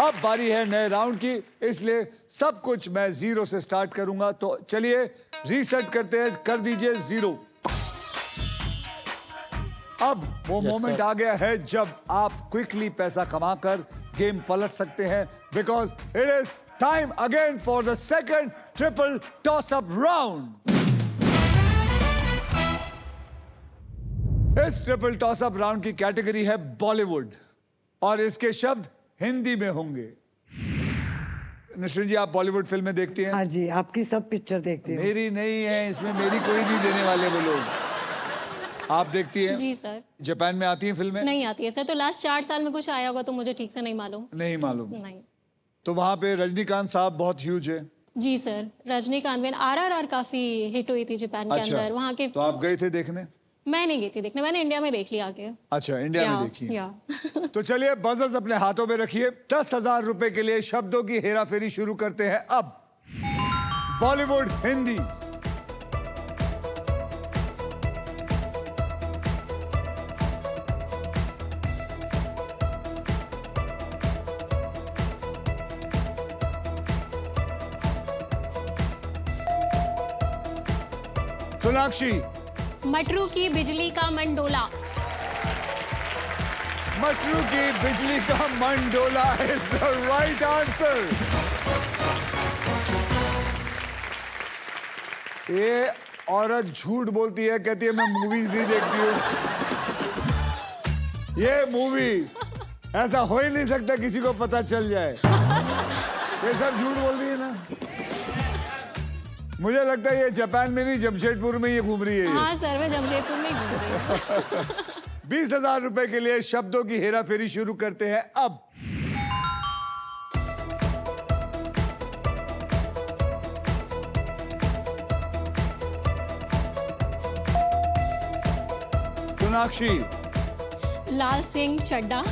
अब बारी है नए राउंड की, इसलिए सब कुछ मैं 0 से स्टार्ट करूंगा। तो चलिए रीसेट करते हैं, कर दीजिए 0। अब वो मोमेंट आ गया है जब आप क्विकली पैसा कमाकर गेम पलट सकते हैं, because it is time again for the second triple toss up round. इस ट्रिपल टॉस अप राउंड की कैटेगरी है बॉलीवुड और इसके शब्द हिंदी में होंगे। नसरीन जी, आप बॉलीवुड फिल्में देखती हैं? हाँ जी, आपकी सब पिक्चर देखती हूँ। मेरी नहीं है, इसमें मेरी कोई नहीं देने वाले वो लोग। आप देखती हैं? जी सर। जापान में आती हैं फिल्में? नहीं आती है सर, तो लास्ट 4 साल में कुछ आया होगा तो मुझे ठीक से नहीं मालूम। नहीं मालूम? नहीं। तो वहाँ पे रजनीकांत साहब बहुत ह्यूज है। जी सर, रजनीकांत में RRR काफी हिट हुई थी जापान के अंदर। वहाँ के तो आप गए थे देखने? मैं नहीं गई थी देखने, मैंने इंडिया में देख लिया आके। अच्छा, इंडिया में देखी है। या तो चलिए बजर्स अपने हाथों में रखिए। 10,000 रुपए के लिए शब्दों की हेराफेरी शुरू करते हैं अब। बॉलीवुड हिंदी। सोनाक्षी। मटरू की बिजली का मंडोला। मटरू की बिजली का Mandola is the right answer. ये औरत झूठ बोलती है, कहती है मैं मूवीज नहीं देखती हूँ। ये मूवी ऐसा हो ही नहीं सकता किसी को पता चल जाए। ये सब झूठ बोल रही है ना। मुझे लगता है ये जापान में नहीं, जमशेदपुर में ये घूम रही है। हाँ सर, मैं जमशेदपुर में घूम रही हूँ। 20,000 रुपए के लिए शब्दों की हेराफेरी शुरू करते हैं अब। सोनाक्षी। लाल सिंह चड्ढा।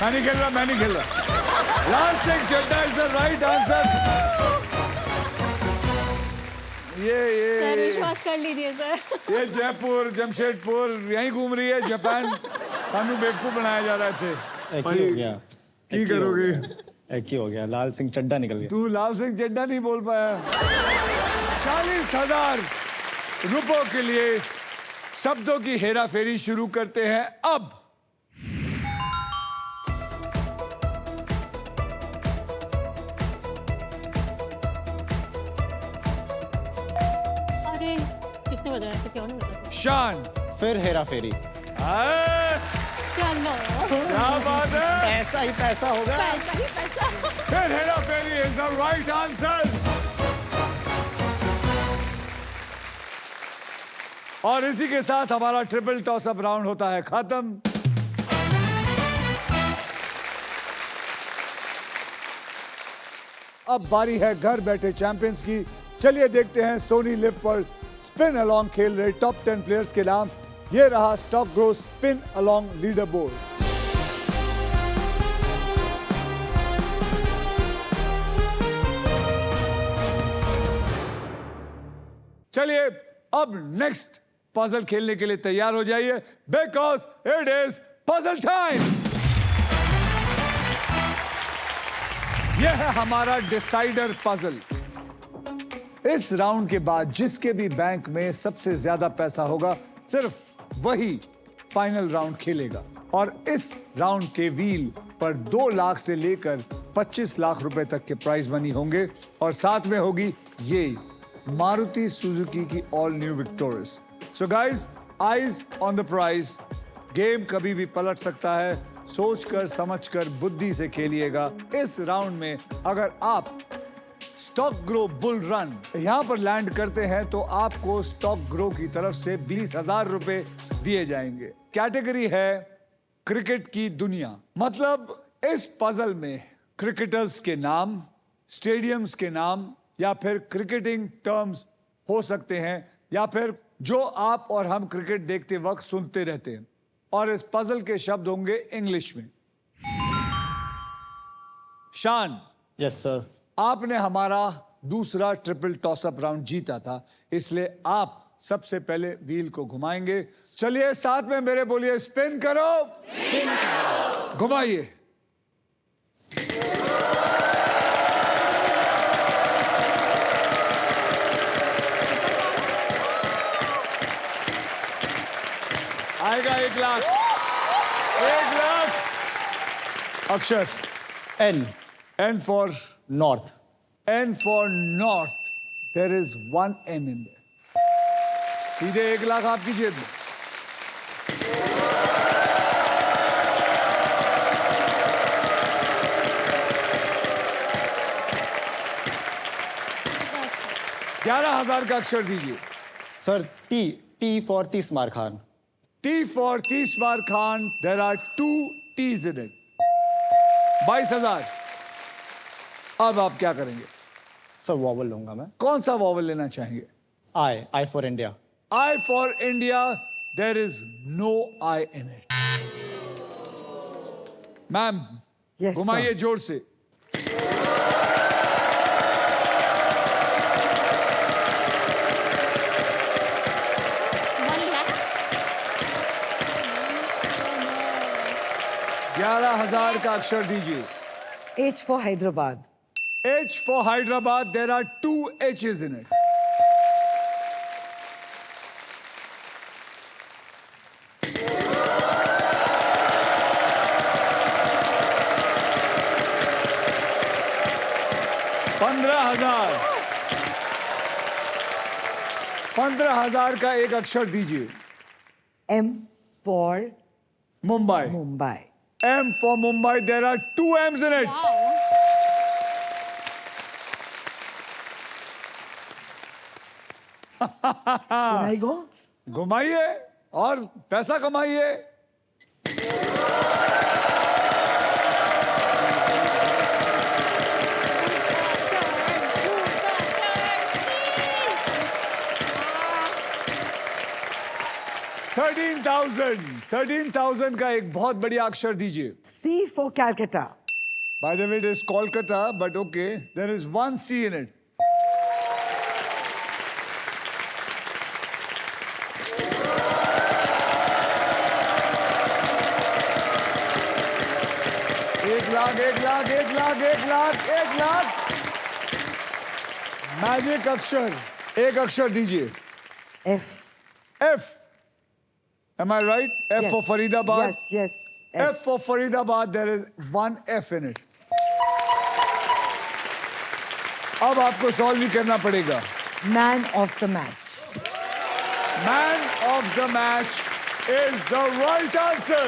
मैं नहीं खेल रहा। Laal Singh Chaddha is the right answer. Sir विश्वास कर लीजिए सर। ये जयपुर, जमशेदपुर यहीं घूम रही है। जापान सानू बेवकूफ बनाया जा रहा थे। एक ही हो गया। की करोगे? एक ही हो गया, लाल सिंह चड्ढा निकल गया। तू लाल सिंह चड्ढा नहीं बोल पाया। 40,000 रुपयों के लिए शब्दों की हेराफेरी शुरू करते हैं अब। अरे किसने बताया? किसी और ने बताया? शान। फिर हेरा फेरी। चलो, क्या बात है, ऐसा ही पैसा होगा। पैसा ही पैसा। फिर हेराफेरी इज द राइट आंसर। और इसी के साथ हमारा ट्रिपल टॉस अप राउंड होता है खत्म। अब बारी है घर बैठे चैंपियंस की। चलिए देखते हैं सोनी लिव पर स्पिन अलोंग खेल रहे टॉप 10 प्लेयर्स के नाम। ये रहा stock grow spin along leader board. चलिए अब नेक्स्ट पजल खेलने के लिए तैयार हो जाइए, because it is puzzle time. यह है हमारा डिसाइडर पजल। इस राउंड के बाद जिसके भी बैंक में सबसे ज्यादा पैसा होगा सिर्फ वही फाइनल राउंड खेलेगा। और इस राउंड के व्हील पर 2 लाख से लेकर 25 लाख रुपए तक के प्राइज मनी होंगे और साथ में होगी ये मारुति सुजुकी की all new Victorious. So guys, eyes on the prize. Game कभी भी पलट सकता है, सोचकर समझकर बुद्धि से खेलिएगा। इस राउंड में अगर आप स्टॉक ग्रो बुल रन यहां पर लैंड करते हैं तो आपको स्टॉक ग्रो की तरफ से 20,000 रुपए दिए जाएंगे। कैटेगरी है क्रिकेट की दुनिया। मतलब इस पजल में क्रिकेटर्स के नाम, स्टेडियम्स के नाम या फिर क्रिकेटिंग टर्म्स हो सकते हैं या फिर जो आप और हम क्रिकेट देखते वक्त सुनते रहते हैं। और इस पजल के शब्द होंगे इंग्लिश में। शान। Yes sir. आपने हमारा दूसरा ट्रिपल टॉस अप राउंड जीता था, इसलिए आप सबसे पहले व्हील को घुमाएंगे। चलिए साथ में मेरे बोलिए, स्पिन करो, घुमाइए। आएगा 1 लाख, 1 लाख। अक्षर N. N for North. north. There is 1 N in there. सीधे 1 लाख आपकी जेब में। बस 11,000 का अक्षर दीजिए। Sir, T. T for Tismar Khan. T for Tismar Khan. There are 2 T's in it. 22,000। अब आप क्या करेंगे? Sir, vowel लूंगा मैं। कौन सा वॉवल लेना चाहेंगे? I for India. I for India. There is no I in it. Ma'am, Yes, घुमाइए sir. जोर से। $1 lakh 11,000 का अक्षर दीजिए। H for Hyderabad. H for Hyderabad. There are 2 H's in it. $15,000 का एक अक्षर दीजिए। M for Mumbai. Mumbai. M for Mumbai. There are 2 M's in it. wow Can I go? घुमाइए और पैसा कमाइए। $13,000 का एक बहुत बढ़िया अक्षर दीजिए। C for Calcutta. By the way, it is Kolkata, but okay. There is 1 C in it. एक लाख। मैजिक अक्षर, एक अक्षर दीजिए। F. F. Am I right? F Yes. for Faridabad. Yes. F for Faridabad. There is 1 F in it. अब आपको solve ही करना पड़ेगा। Man of the match. Man of the match is the right answer.